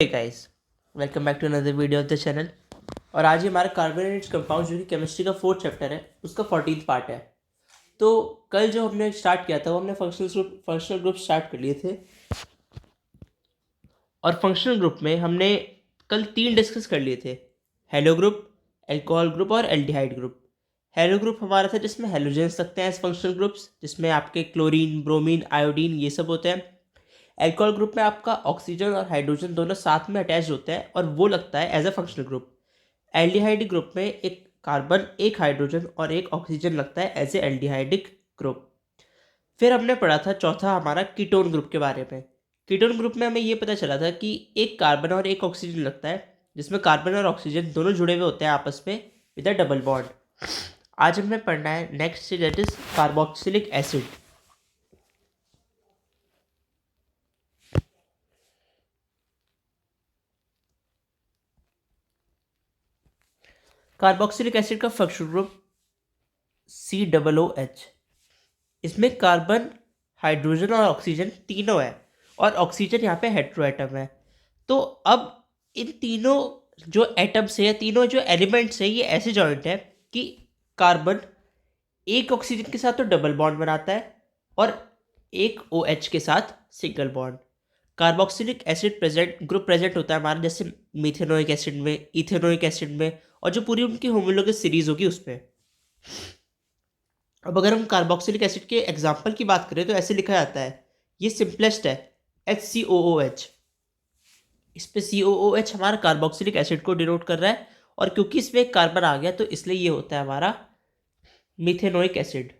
Hey guys, welcome back to another video of the channel. और आज ही हमारा carbonated compound जो कि केमिस्ट्री का 4th चैप्टर है उसका 14th पार्ट है। तो कल जो हमने स्टार्ट किया था वो हमने फंक्शनल ग्रुप स्टार्ट कर लिए थे। और फंक्शनल ग्रुप में हमने कल 3 डिस्कस कर लिए थे: हेलो ग्रुप, एल्कोहल ग्रुप और एल्डिहाइड ग्रुप। हेलो ग्रुप हमारा था जिसमें हेलोजेंस लगते हैं एज फंक्शनल ग्रुप्स, जिसमें आपके क्लोरीन, ब्रोमीन, आयोडीन ये सब होते हैं। एल्कोहल ग्रुप में आपका ऑक्सीजन और हाइड्रोजन दोनों साथ में अटैच होते हैं और वो लगता है as a functional group. Aldehyde group में एक कार्बन, एक हाइड्रोजन और एक ऑक्सीजन लगता है एज ए एल्डिहाइडिक ग्रुप। फिर हमने पढ़ा था चौथा हमारा कीटोन ग्रुप के बारे में। कीटोन ग्रुप में हमें ये पता चला था कि एक कार्बन और एक ऑक्सीजन लगता है, जिसमें कार्बन और ऑक्सीजन दोनों जुड़े हुए होते हैं आपस में विद अ डबल बॉन्ड। आज हमें पढ़ना है next, that is carboxylic acid. Carboxylic acid का फंक्शनल ग्रुप COOH। इसमें कार्बन, हाइड्रोजन और ऑक्सीजन तीनों है और ऑक्सीजन यहाँ पे हेट्रो एटम है। तो अब इन तीनों जो एटम्स है, तीनों जो एलिमेंट्स है, ये ऐसे जॉइंट है कि कार्बन एक ऑक्सीजन के साथ तो डबल बॉन्ड बनाता है और एक OH के साथ single bond. Carboxylic acid group present होता है हमारा जैसे मिथेनोइक एसिड में, इथेनोइक एसिड में और जो पूरी उनकी होमोलोगस सीरीज होगी उसमें। अब अगर हम कार्बोक्सिलिक एसिड के एग्जाम्पल की बात करें तो ऐसे लिखा जाता है, ये सिंपलेस्ट है, HCOOH। इस पे COOH हमारा कार्बोक्सिलिक एसिड को डिनोट कर रहा है और क्योंकि इसमें एक कार्बन आ गया तो इसलिए ये होता है हमारा methanoic acid.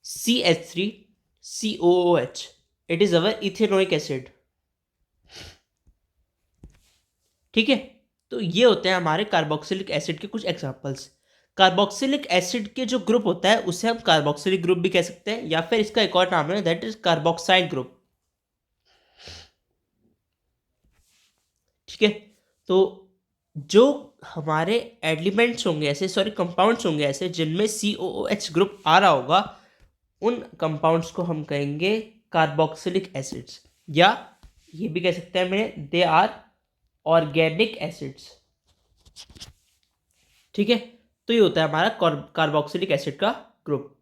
CH3COOH, it is our ethanoic acid. ठीक है, तो ये होते हैं हमारे कार्बोक्सिलिक एसिड के कुछ एग्जांपल्स। कार्बोक्सिलिक एसिड के जो ग्रुप होता है उसे हम कार्बोक्सिलिक ग्रुप भी कह सकते हैं या फिर इसका एक और नाम है दैट इज कार्बोक्साइल ग्रुप। ठीक है, तो जो हमारे एलिमेंट्स होंगे ऐसे, सॉरी कंपाउंड्स होंगे ऐसे जिनमें COOH ग्रुप आ रहा होगा, उन कंपाउंड्स को हम कहेंगे कार्बोक्सिलिक एसिड्स, या ये भी कह सकते हैं मैं दे आर ऑर्गेनिक एसिड्स। ठीक है, तो ये होता है हमारा कार्बोक्सिलिक एसिड का ग्रुप।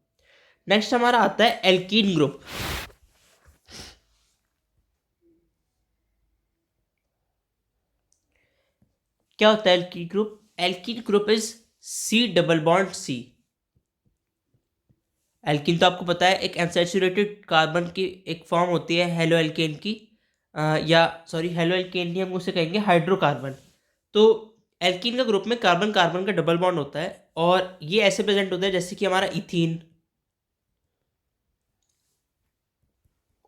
नेक्स्ट हमारा आता है एल्कीन ग्रुप। क्या होता है alkene group? Alkene group is C double bond C। Alkene तो आपको पता है एक अनसैचुरेटेड कार्बन की एक फॉर्म होती है हेलो एल्केन की, या सॉरी हेलो एल्केन नहीं, हम उसे कहेंगे हाइड्रोकार्बन। तो एल्कीन का ग्रुप में कार्बन कार्बन का डबल बॉन्ड होता है और ये ऐसे प्रेजेंट होता है जैसे कि हमारा इथीन।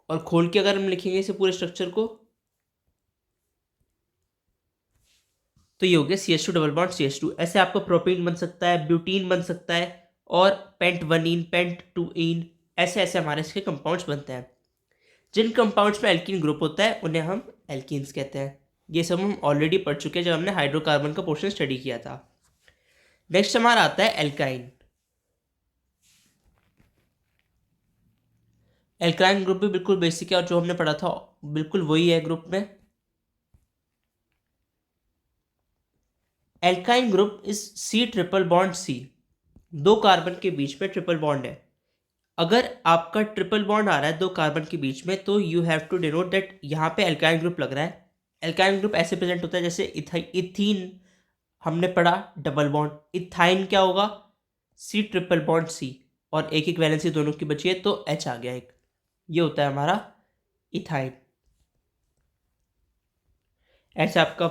और खोल के अगर हम लिखेंगे इसे पूरे स्ट्रक्चर को तो ये हो गया CH2 डबल बॉन्ड CH2। ऐसे आपका प्रोपीन बन सकता है, ब्यूटीन बन सकता है और पेंट वनीन, पेंट टूइन, ऐसे ऐसे हमारे इसके कंपाउंड्स बनते हैं। जिन कंपाउंड्स में एल्कीन ग्रुप होता है उन्हें हम एल्कीन्स कहते हैं। ये सब हम ऑलरेडी पढ़ चुके हैं जब हमने हाइड्रोकार्बन का पोर्शन स्टडी किया था। नेक्स्ट हमारा आता है एल्काइन। एल्काइन ग्रुप भी बिल्कुल बेसिक है और जो हमने पढ़ा था बिल्कुल वही है ग्रुप में। Alkyne group is C triple bond C। दो कार्बन के बीच में ट्रिपल बॉन्ड है। अगर आपका ट्रिपल बॉन्ड आ रहा है दो कार्बन के बीच में तो you have to denote that यहाँ पे एल्काइन ग्रुप लग रहा है। एल्काइन ग्रुप ऐसे प्रेजेंट होता है जैसे इथीन हमने पढ़ा डबल बॉन्ड, इथाइन क्या होगा C ट्रिपल बॉन्ड C और एक एक वैलेंसी दोनों की बची है तो H आ गया एक, ये होता है हमारा इथाइन। ऐसे आपका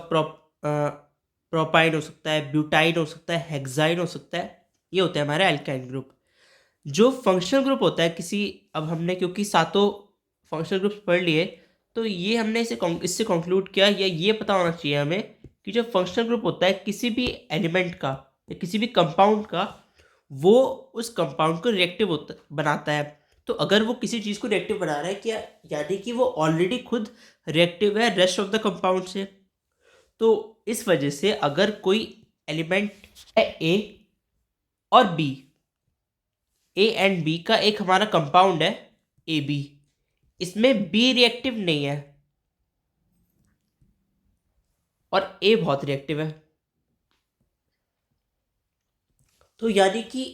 प्रोपाइन हो सकता है, ब्यूटाइन हो सकता है, हेक्साइन हो सकता है, ये होता है हमारा एल्काइन ग्रुप। जो फंक्शनल ग्रुप होता है किसी, अब हमने क्योंकि सातों फंक्शनल ग्रुप्स पढ़ लिए तो ये हमने इससे कंक्लूड किया या ये पता होना चाहिए हमें कि जो फंक्शनल ग्रुप होता है किसी भी एलिमेंट का या किसी भी कंपाउंड का, वो उस कंपाउंड को रिएक्टिव बनाता है। तो अगर वो किसी चीज़ को रिएक्टिव बना रहा है क्या, यानी कि वो ऑलरेडी खुद रिएक्टिव है रेस्ट ऑफ द कंपाउंड से। तो इस वजह से अगर कोई एलिमेंट है A और B, A एंड B का एक हमारा कंपाउंड है AB, इसमें बी रिएक्टिव नहीं है और ए बहुत रिएक्टिव है। तो यानी कि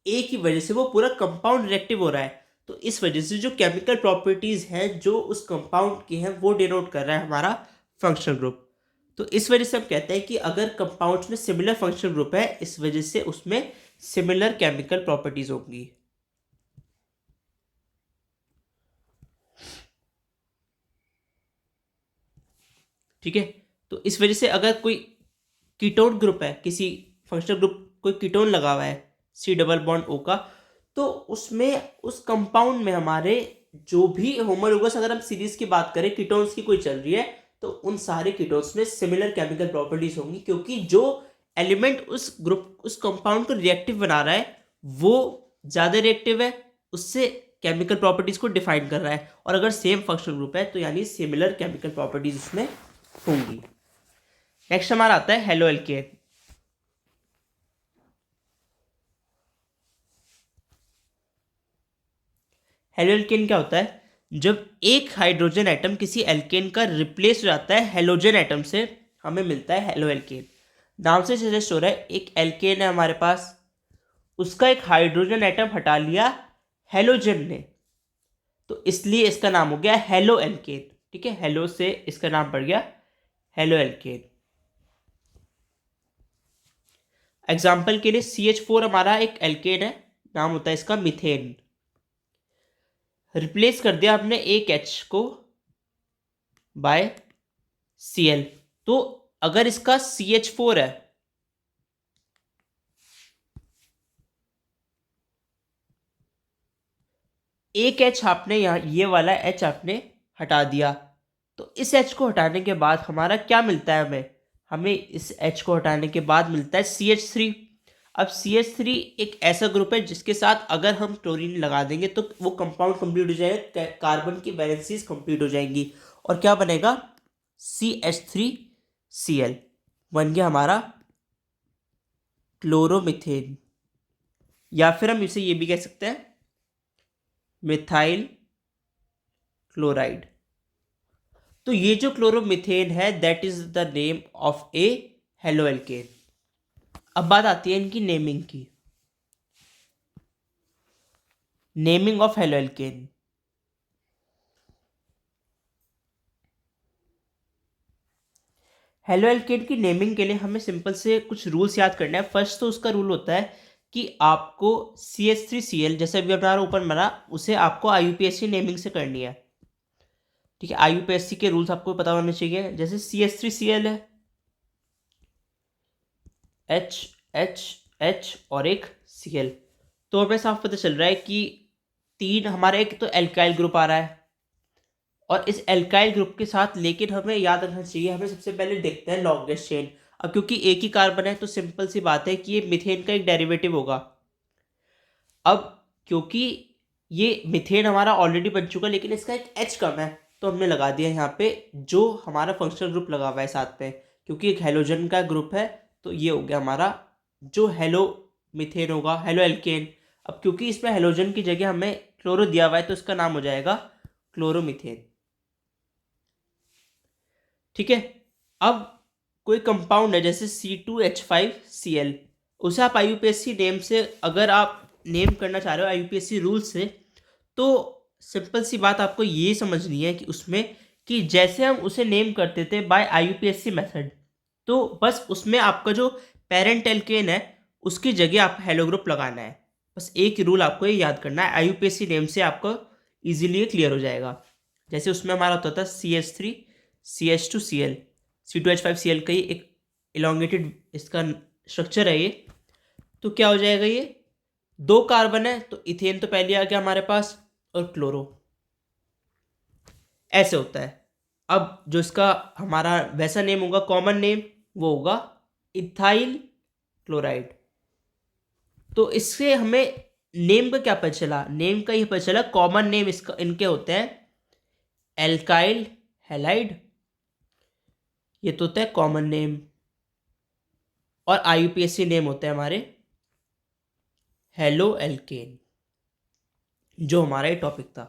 ए की वजह से वो पूरा कंपाउंड रिएक्टिव हो रहा है। तो इस वजह से जो केमिकल प्रॉपर्टीज हैं जो उस कंपाउंड की हैं वो डिनोट कर रहा है हमारा फंक्शनल ग्रुप। तो इस वजह से हम कहते हैं कि अगर कंपाउंड्स में सिमिलर फंक्शनल ग्रुप है, इस वजह से उसमें सिमिलर केमिकल प्रॉपर्टीज होंगी। ठीक है। तो इस वजह से अगर कोई कीटोन ग्रुप है, किसी फंक्शनल ग्रुप कोई कीटोन लगा हुआ है सी डबल बॉन्ड ओ का, तो उसमें उस कंपाउंड में हमारे जो भी होमोलोगस, अगर हम सीरीज की बात करें कीटोन्स की कोई चल रही है, तो उन सारे कीटोन्स में सिमिलर केमिकल प्रॉपर्टीज होंगी, क्योंकि जो एलिमेंट उस ग्रुप उस कंपाउंड को रिएक्टिव बना रहा है वो ज़्यादा रिएक्टिव है, उससे केमिकल प्रॉपर्टीज को डिफाइन कर रहा है। और अगर सेम फंक्शनल ग्रुप है तो यानी सिमिलर केमिकल प्रॉपर्टीज उसमें होंगी। नेक्स्ट हमारा आता है हेलो एल्केन। हेलो एल्केन क्या होता है? जब एक हाइड्रोजन एटम किसी एल्केन का रिप्लेस हो जाता है हेलोजन एटम से, हमें मिलता है हेलो एल्केन। नाम से सजेस्ट हो रहा है एक एल्केन है हमारे पास, उसका एक हाइड्रोजन एटम हटा लिया हेलोजन ने, तो इसलिए इसका नाम हो गया हेलो एल्केन। ठीक है, हेलो से इसका नाम पड़ गया हेलो एल्केन। एग्जाम्पल के लिए CH4 हमारा एक एल्केन है, नाम होता है इसका मिथेन। रिप्लेस कर दिया हमने एक H को बाय Cl, तो अगर इसका CH4 है, एक H आपने यहाँ ये वाला H आपने हटा दिया, तो इस H को हटाने के बाद हमारा क्या मिलता है? हमें इस H को हटाने के बाद मिलता है CH3। अब CH3 एक ऐसा ग्रुप है जिसके साथ अगर हम क्लोरीन लगा देंगे तो वो कंपाउंड कंप्लीट हो जाएगा, कार्बन की वैलेंसीज कंप्लीट हो जाएंगी और क्या बनेगा? CH3Cl बन गया हमारा क्लोरोमिथेन, या फिर हम इसे ये भी कह सकते हैं मिथाइल क्लोराइड। तो ये जो क्लोरोमिथेन है that is the name of A halo alkane. अब बात आती है इनकी नेमिंग की। Naming of halo alkane. Halo alkane की नेमिंग के लिए हमें सिंपल से कुछ रूल्स याद करना है। फर्स्ट तो उसका रूल होता है कि आपको CH3Cl जैसे अभी हमारा ऊपर बना, उसे आपको IUPAC नेमिंग से करनी है। ठीक है, IUPAC के रूल्स आपको पता होने चाहिए। जैसे CH3Cl है, H H H और एक Cl, तो हमें साफ पता चल रहा है कि तीन हमारा एक तो एल्काइल ग्रुप आ रहा है, और इस एल्काइल ग्रुप के साथ लेकिन हमें याद रखना चाहिए, हमें सबसे पहले देखते हैं लॉन्गेस्ट चेन। अब क्योंकि एक ही कार्बन है तो सिंपल सी बात है कि ये मीथेन का एक डेरिवेटिव होगा। अब क्योंकि ये मीथेन हमारा ऑलरेडी बन चुका है लेकिन इसका एक H कम है, तो हमने लगा दिया यहाँ पे जो हमारा फंक्शनल ग्रुप लगा हुआ है साथ में, क्योंकि एक हेलोजन का ग्रुप है, तो ये हो गया हमारा जो हेलो मीथेन होगा, हेलो एल्केन। अब क्योंकि इसमें हेलोजन की जगह हमें क्लोरो दिया हुआ है तो इसका नाम हो जाएगा क्लोरोमीथेन। ठीक है। अब कोई कंपाउंड है जैसे C2H5Cl, उसे आप IUPAC नेम से अगर आप नेम करना चाह रहे हो IUPAC रूल से, तो सिंपल सी बात आपको ये समझनी है कि उसमें कि जैसे हम उसे नेम करते थे बाय IUPAC मेथड, तो बस उसमें आपका जो पेरेंट एल्केन है उसकी जगह आप हेलो ग्रुप लगाना है। बस एक रूल आपको ये याद करना है, IUPAC नेम से आपको इजीली क्लियर हो जाएगा। जैसे उसमें हमारा होता था CH3 CH2Cl, C2H5Cl का ही एक इलोंगेटेड इसका स्ट्रक्चर है ये, तो क्या हो जाएगा? ये दो कार्बन है तो इथेन तो पहले आ गया हमारे पास, और क्लोरो ऐसे होता है। अब जो इसका हमारा वैसा नेम होगा, कॉमन नेम, वो होगा इथाइल क्लोराइड। तो इससे हमें नेम का क्या पता चला? नेम का ये पता चला कॉमन नेम इसका इनके होते हैं एल्काइल हैलाइड, ये तो होता है कॉमन नेम, और IUPAC नेम होते हैं हमारे हेलो एल्केन, जो हमारा ये टॉपिक था।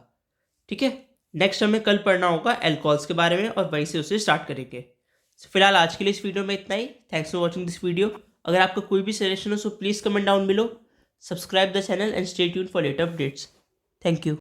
ठीक है, नेक्स्ट हमें कल पढ़ना होगा एल्कोहल्स के बारे में और वहीं से उसे स्टार्ट करेंगे। फिलहाल आज के लिए इस वीडियो में इतना ही। Thanks for watching this video. अगर आपका कोई भी सजेशन हो so please comment down below. Subscribe the channel and stay tuned for latest updates. Thank you.